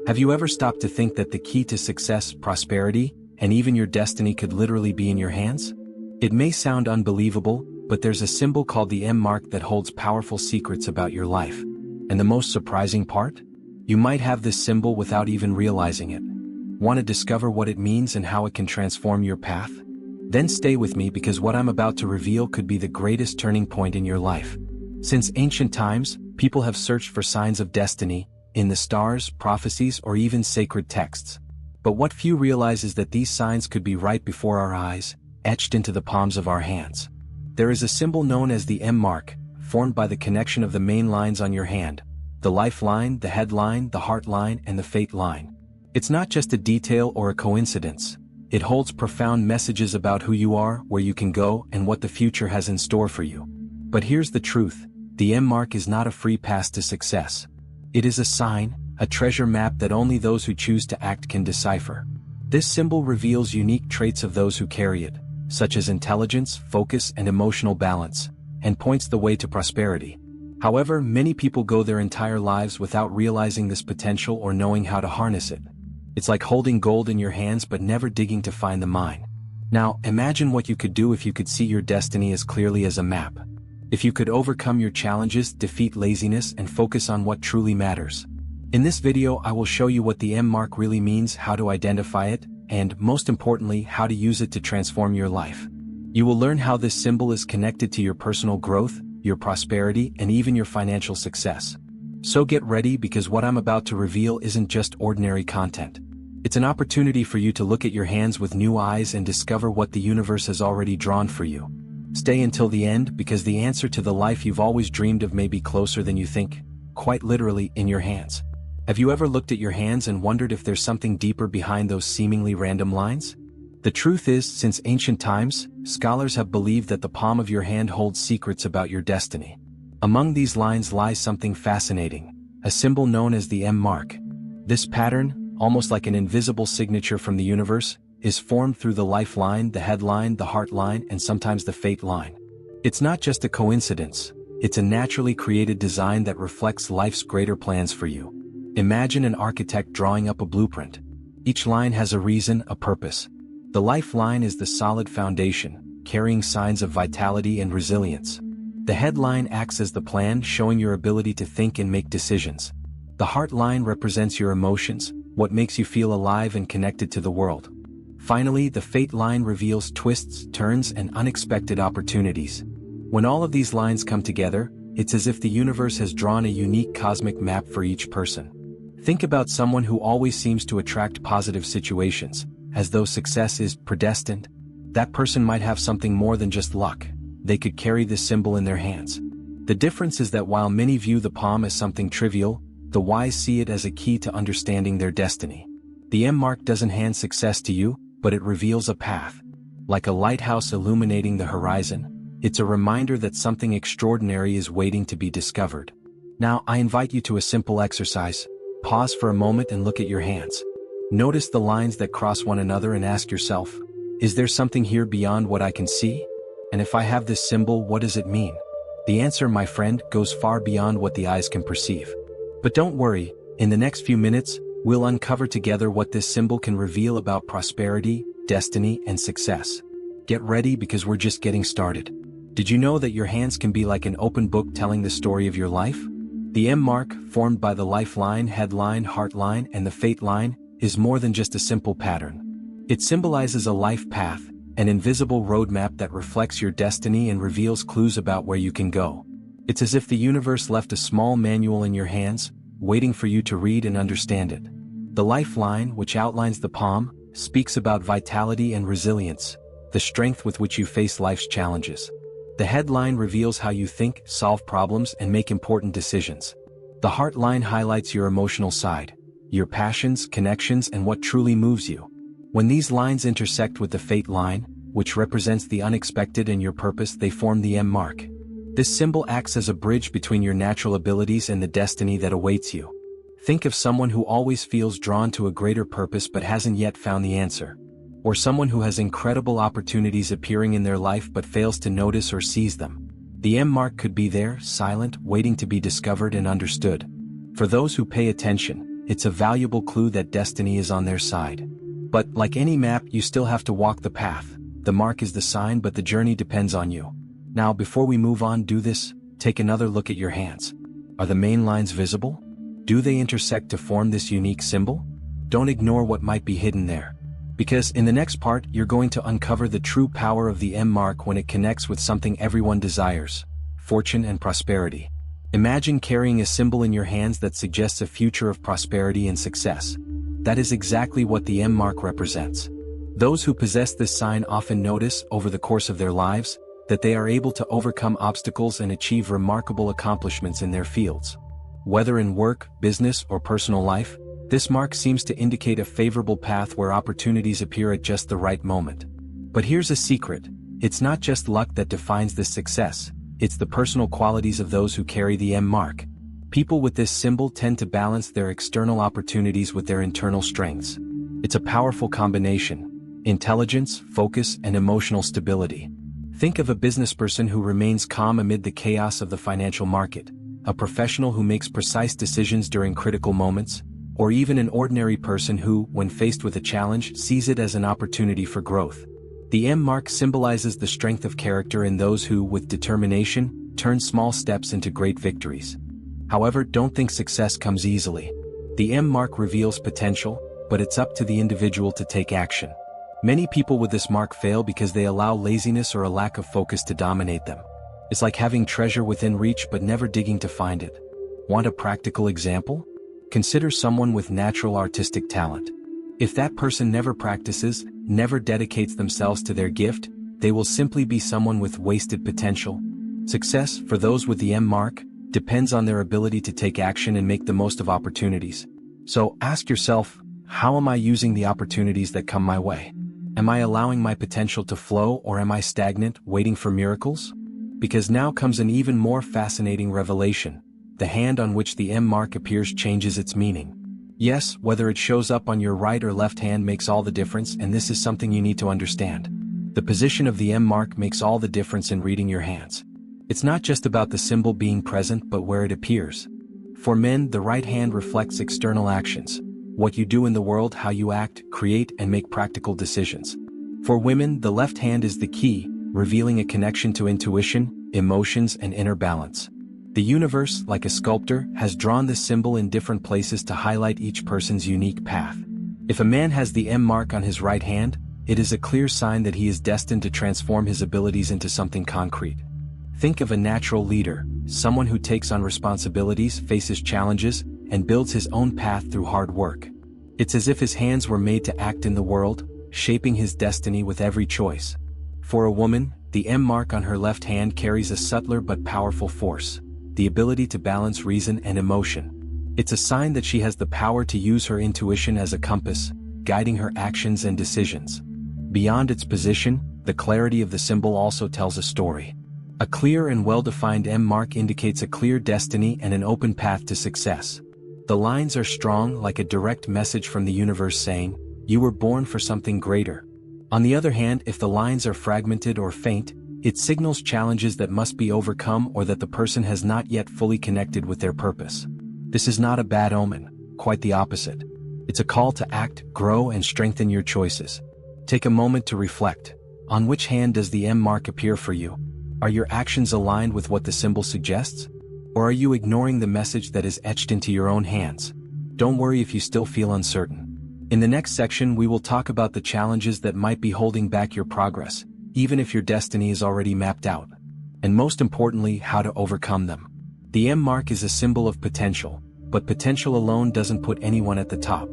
Have you ever stopped to think that the key to success, prosperity, and even your destiny could literally be in your hands? It may sound unbelievable, but there's a symbol called the M mark that holds powerful secrets about your life. And the most surprising part? You might have this symbol without even realizing it. Want to discover what it means and how it can transform your path? Then stay with me, because what I'm about to reveal could be the greatest turning point in your life. Since ancient times, people have searched for signs of destiny in the stars, prophecies, or even sacred texts. But what few realize is that these signs could be right before our eyes, etched into the palms of our hands. There is a symbol known as the M mark, formed by the connection of the main lines on your hand: the life line, the head line, the heart line, and the fate line. It's not just a detail or a coincidence. It holds profound messages about who you are, where you can go, and what the future has in store for you. But here's the truth: the M mark is not a free pass to success. It is a sign, a treasure map that only those who choose to act can decipher. This symbol reveals unique traits of those who carry it, such as intelligence, focus, and emotional balance, and points the way to prosperity. However, many people go their entire lives without realizing this potential or knowing how to harness it. It's like holding gold in your hands but never digging to find the mine. Now, imagine what you could do if you could see your destiny as clearly as a map. If you could overcome your challenges, defeat laziness, and focus on what truly matters. In this video, I will show you what the M mark really means, how to identify it, and, most importantly, how to use it to transform your life. You will learn how this symbol is connected to your personal growth, your prosperity, and even your financial success. So get ready, because what I'm about to reveal isn't just ordinary content. It's an opportunity for you to look at your hands with new eyes and discover what the universe has already drawn for you. Stay until the end, because the answer to the life you've always dreamed of may be closer than you think, quite literally in your hands. Have you ever looked at your hands and wondered if there's something deeper behind those seemingly random lines? The truth is, since ancient times, scholars have believed that the palm of your hand holds secrets about your destiny. Among these lines lies something fascinating, a symbol known as the M mark. This pattern, almost like an invisible signature from the universe, is formed through the lifeline, the headline, the heart line, and sometimes the fate line. It's not just a coincidence, it's a naturally created design that reflects life's greater plans for you. Imagine an architect drawing up a blueprint. Each line has a reason, a purpose. The lifeline is the solid foundation, carrying signs of vitality and resilience. The headline acts as the plan, showing your ability to think and make decisions. The heart line represents your emotions, what makes you feel alive and connected to the world. Finally, the fate line reveals twists, turns, and unexpected opportunities. When all of these lines come together, it's as if the universe has drawn a unique cosmic map for each person. Think about someone who always seems to attract positive situations, as though success is predestined. That person might have something more than just luck. They could carry this symbol in their hands. The difference is that while many view the palm as something trivial, the wise see it as a key to understanding their destiny. The M mark doesn't hand success to you, but it reveals a path. Like a lighthouse illuminating the horizon, it's a reminder that something extraordinary is waiting to be discovered. Now, I invite you to a simple exercise. Pause for a moment and look at your hands. Notice the lines that cross one another and ask yourself, is there something here beyond what I can see? And if I have this symbol, what does it mean? The answer, my friend, goes far beyond what the eyes can perceive. But don't worry, in the next few minutes, we'll uncover together what this symbol can reveal about prosperity, destiny, and success. Get ready, because we're just getting started. Did you know that your hands can be like an open book telling the story of your life? The M mark, formed by the lifeline, headline, heart line, and the fate line, is more than just a simple pattern. It symbolizes a life path, an invisible roadmap that reflects your destiny and reveals clues about where you can go. It's as if the universe left a small manual in your hands, waiting for you to read and understand it. The lifeline, which outlines the palm, speaks about vitality and resilience, the strength with which you face life's challenges. The headline reveals how you think, solve problems, and make important decisions. The heart line highlights your emotional side, your passions, connections, and what truly moves you. When these lines intersect with the fate line, which represents the unexpected and your purpose, they form the M mark. This symbol acts as a bridge between your natural abilities and the destiny that awaits you. Think of someone who always feels drawn to a greater purpose but hasn't yet found the answer. Or someone who has incredible opportunities appearing in their life but fails to notice or seize them. The M mark could be there, silent, waiting to be discovered and understood. For those who pay attention, it's a valuable clue that destiny is on their side. But like any map, you still have to walk the path. The mark is the sign, but the journey depends on you. Now, before we move on, take another look at your hands. Are the main lines visible? Do they intersect to form this unique symbol? Don't ignore what might be hidden there. Because in the next part, you're going to uncover the true power of the M mark when it connects with something everyone desires: fortune and prosperity. Imagine carrying a symbol in your hands that suggests a future of prosperity and success. That is exactly what the M mark represents. Those who possess this sign often notice, over the course of their lives, that they are able to overcome obstacles and achieve remarkable accomplishments in their fields. Whether in work, business, or personal life, this mark seems to indicate a favorable path where opportunities appear at just the right moment. But here's a secret: it's not just luck that defines this success, it's the personal qualities of those who carry the M mark. People with this symbol tend to balance their external opportunities with their internal strengths. It's a powerful combination: intelligence, focus, and emotional stability. Think of a businessperson who remains calm amid the chaos of the financial market, a professional who makes precise decisions during critical moments, or even an ordinary person who, when faced with a challenge, sees it as an opportunity for growth. The M mark symbolizes the strength of character in those who, with determination, turn small steps into great victories. However, don't think success comes easily. The M mark reveals potential, but it's up to the individual to take action. Many people with this mark fail because they allow laziness or a lack of focus to dominate them. It's like having treasure within reach but never digging to find it. Want a practical example? Consider someone with natural artistic talent. If that person never practices, never dedicates themselves to their gift, they will simply be someone with wasted potential. Success, for those with the M mark, depends on their ability to take action and make the most of opportunities. So ask yourself, how am I using the opportunities that come my way? Am I allowing my potential to flow, or am I stagnant, waiting for miracles? Because now comes an even more fascinating revelation: the hand on which the M mark appears changes its meaning. Yes, whether it shows up on your right or left hand makes all the difference, and this is something you need to understand. The position of the M mark makes all the difference in reading your hands. It's not just about the symbol being present, but where it appears. For men, the right hand reflects external actions: what you do in the world, how you act, create, and make practical decisions. For women, the left hand is the key, revealing a connection to intuition, emotions, and inner balance. The universe, like a sculptor, has drawn this symbol in different places to highlight each person's unique path. If a man has the M mark on his right hand, it is a clear sign that he is destined to transform his abilities into something concrete. Think of a natural leader, someone who takes on responsibilities, faces challenges, and builds his own path through hard work. It's as if his hands were made to act in the world, shaping his destiny with every choice. For a woman, the M mark on her left hand carries a subtler but powerful force: the ability to balance reason and emotion. It's a sign that she has the power to use her intuition as a compass, guiding her actions and decisions. Beyond its position, the clarity of the symbol also tells a story. A clear and well-defined M mark indicates a clear destiny and an open path to success. The lines are strong, like a direct message from the universe saying, "You were born for something greater." On the other hand, if the lines are fragmented or faint, it signals challenges that must be overcome or that the person has not yet fully connected with their purpose. This is not a bad omen, quite the opposite. It's a call to act, grow, and strengthen your choices. Take a moment to reflect. On which hand does the M mark appear for you? Are your actions aligned with what the symbol suggests? Or are you ignoring the message that is etched into your own hands? Don't worry if you still feel uncertain. In the next section, we will talk about the challenges that might be holding back your progress, even if your destiny is already mapped out. And most importantly, how to overcome them. The M mark is a symbol of potential, but potential alone doesn't put anyone at the top.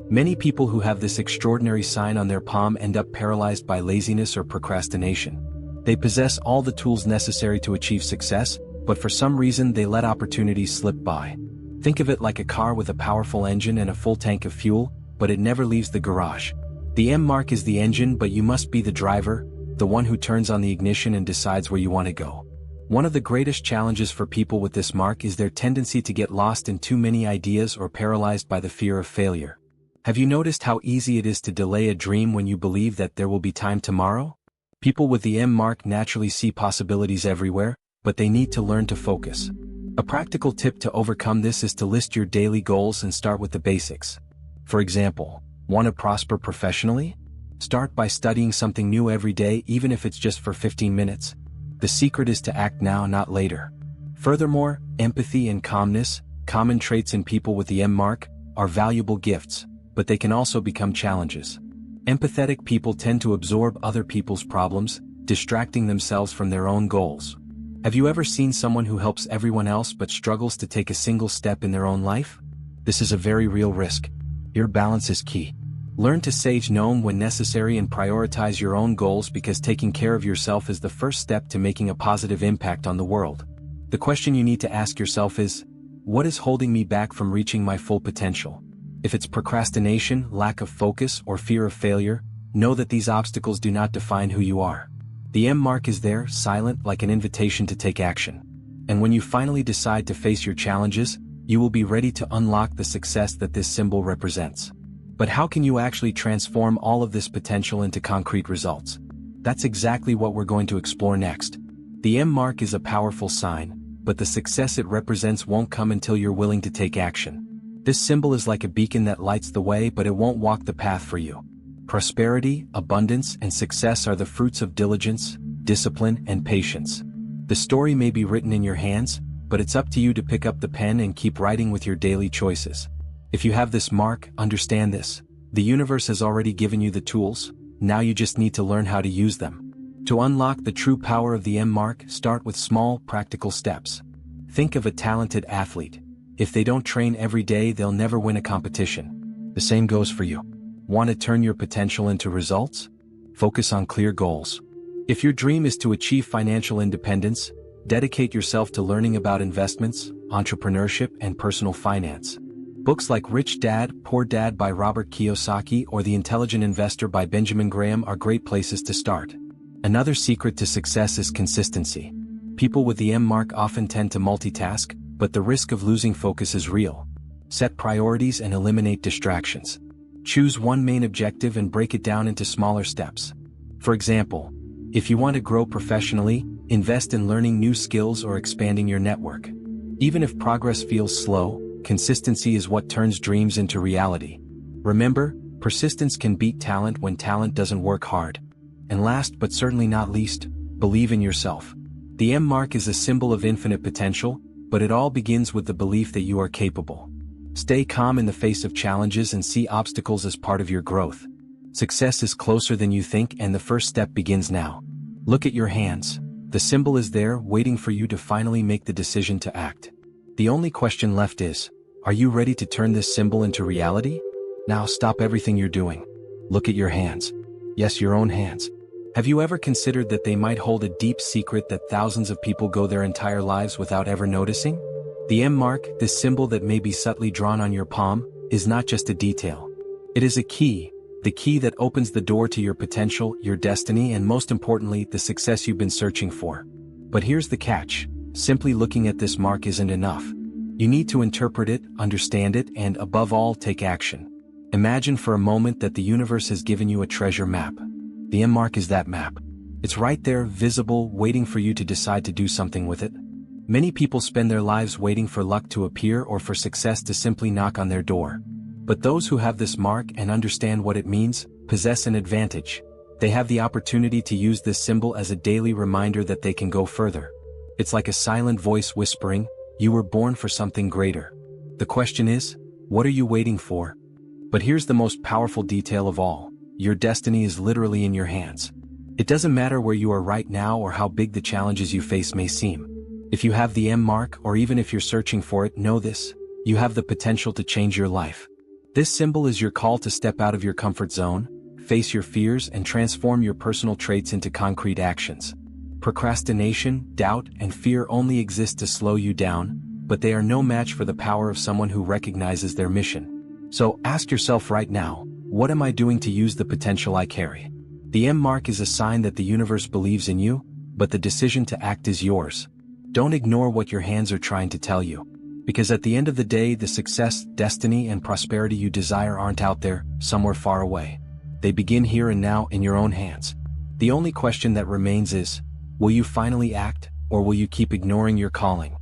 Many people who have this extraordinary sign on their palm end up paralyzed by laziness or procrastination. They possess all the tools necessary to achieve success, but for some reason they let opportunities slip by. Think of it like a car with a powerful engine and a full tank of fuel, but it never leaves the garage. The M mark is the engine, but you must be the driver, the one who turns on the ignition and decides where you want to go. One of the greatest challenges for people with this mark is their tendency to get lost in too many ideas or paralyzed by the fear of failure. Have you noticed how easy it is to delay a dream when you believe that there will be time tomorrow? People with the M mark naturally see possibilities everywhere, but they need to learn to focus. A practical tip to overcome this is to list your daily goals and start with the basics. For example, want to prosper professionally? Start by studying something new every day, even if it's just for 15 minutes. The secret is to act now, not later. Furthermore, empathy and calmness, common traits in people with the M mark, are valuable gifts, but they can also become challenges. Empathetic people tend to absorb other people's problems, distracting themselves from their own goals. Have you ever seen someone who helps everyone else but struggles to take a single step in their own life? This is a very real risk. Your balance is key. Learn to say no when necessary and prioritize your own goals, because taking care of yourself is the first step to making a positive impact on the world. The question you need to ask yourself is, what is holding me back from reaching my full potential? If it's procrastination, lack of focus, or fear of failure, know that these obstacles do not define who you are. The M mark is there, silent, like an invitation to take action. And when you finally decide to face your challenges, you will be ready to unlock the success that this symbol represents. But how can you actually transform all of this potential into concrete results? That's exactly what we're going to explore next. The M mark is a powerful sign, but the success it represents won't come until you're willing to take action. This symbol is like a beacon that lights the way, but it won't walk the path for you. Prosperity, abundance, and success are the fruits of diligence, discipline, and patience. The story may be written in your hands, but it's up to you to pick up the pen and keep writing with your daily choices. If you have this mark, understand this. The universe has already given you the tools, now you just need to learn how to use them. To unlock the true power of the M mark, start with small, practical steps. Think of a talented athlete. If they don't train every day, they'll never win a competition. The same goes for you. Want to turn your potential into results? Focus on clear goals. If your dream is to achieve financial independence, dedicate yourself to learning about investments, entrepreneurship, and personal finance. Books like Rich Dad, Poor Dad by Robert Kiyosaki or The Intelligent Investor by Benjamin Graham are great places to start. Another secret to success is consistency. People with the M mark often tend to multitask, but the risk of losing focus is real. Set priorities and eliminate distractions. Choose one main objective and break it down into smaller steps. For example, if you want to grow professionally, invest in learning new skills or expanding your network. Even if progress feels slow, consistency is what turns dreams into reality. Remember, persistence can beat talent when talent doesn't work hard. And last but certainly not least, believe in yourself. The M mark is a symbol of infinite potential, but it all begins with the belief that you are capable. Stay calm in the face of challenges and see obstacles as part of your growth. Success is closer than you think, and the first step begins now. Look at your hands. The symbol is there, waiting for you to finally make the decision to act. The only question left is, are you ready to turn this symbol into reality? Now stop everything you're doing. Look at your hands. Yes, your own hands. Have you ever considered that they might hold a deep secret that thousands of people go their entire lives without ever noticing? The M mark, this symbol that may be subtly drawn on your palm, is not just a detail. It is a key, the key that opens the door to your potential, your destiny, and most importantly, the success you've been searching for. But here's the catch. Simply looking at this mark isn't enough. You need to interpret it, understand it, and above all, take action. Imagine for a moment that the universe has given you a treasure map. The M mark is that map. It's right there, visible, waiting for you to decide to do something with it. Many people spend their lives waiting for luck to appear or for success to simply knock on their door. But those who have this mark and understand what it means, possess an advantage. They have the opportunity to use this symbol as a daily reminder that they can go further. It's like a silent voice whispering, "You were born for something greater." The question is, what are you waiting for? But here's the most powerful detail of all. Your destiny is literally in your hands. It doesn't matter where you are right now or how big the challenges you face may seem. If you have the M mark, or even if you're searching for it, know this: you have the potential to change your life. This symbol is your call to step out of your comfort zone, face your fears, and transform your personal traits into concrete actions. Procrastination, doubt, and fear only exist to slow you down, but they are no match for the power of someone who recognizes their mission. So ask yourself right now, what am I doing to use the potential I carry? The M mark is a sign that the universe believes in you, but the decision to act is yours. Don't ignore what your hands are trying to tell you. Because at the end of the day, the success, destiny, and prosperity you desire aren't out there, somewhere far away. They begin here and now in your own hands. The only question that remains is, will you finally act, or will you keep ignoring your calling?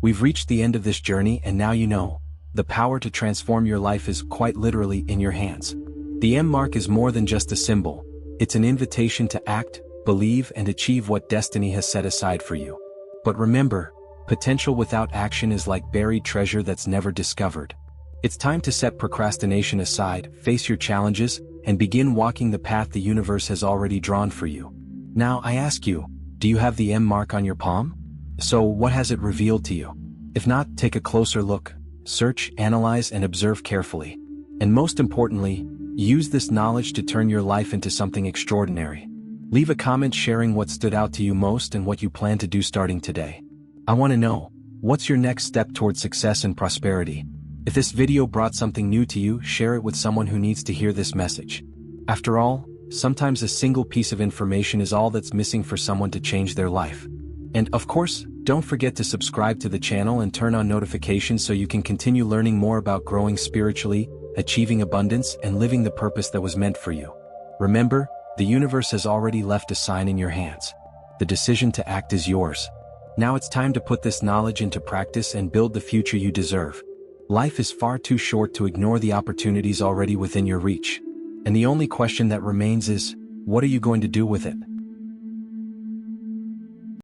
We've reached the end of this journey, and now you know. The power to transform your life is quite literally in your hands. The M mark is more than just a symbol. It's an invitation to act, believe, and achieve what destiny has set aside for you. But remember, potential without action is like buried treasure that's never discovered. It's time to set procrastination aside, face your challenges, and begin walking the path the universe has already drawn for you. Now I ask you, do you have the M mark on your palm? So what has it revealed to you? If not, take a closer look, search, analyze, and observe carefully. And most importantly, use this knowledge to turn your life into something extraordinary. Leave a comment sharing what stood out to you most and what you plan to do starting today. I want to know, what's your next step towards success and prosperity? If this video brought something new to you, share it with someone who needs to hear this message. After all, sometimes a single piece of information is all that's missing for someone to change their life. And of course, don't forget to subscribe to the channel and turn on notifications so you can continue learning more about growing spiritually, achieving abundance, and living the purpose that was meant for you. Remember, the universe has already left a sign in your hands. The decision to act is yours. Now it's time to put this knowledge into practice and build the future you deserve. Life is far too short to ignore the opportunities already within your reach. And the only question that remains is, what are you going to do with it?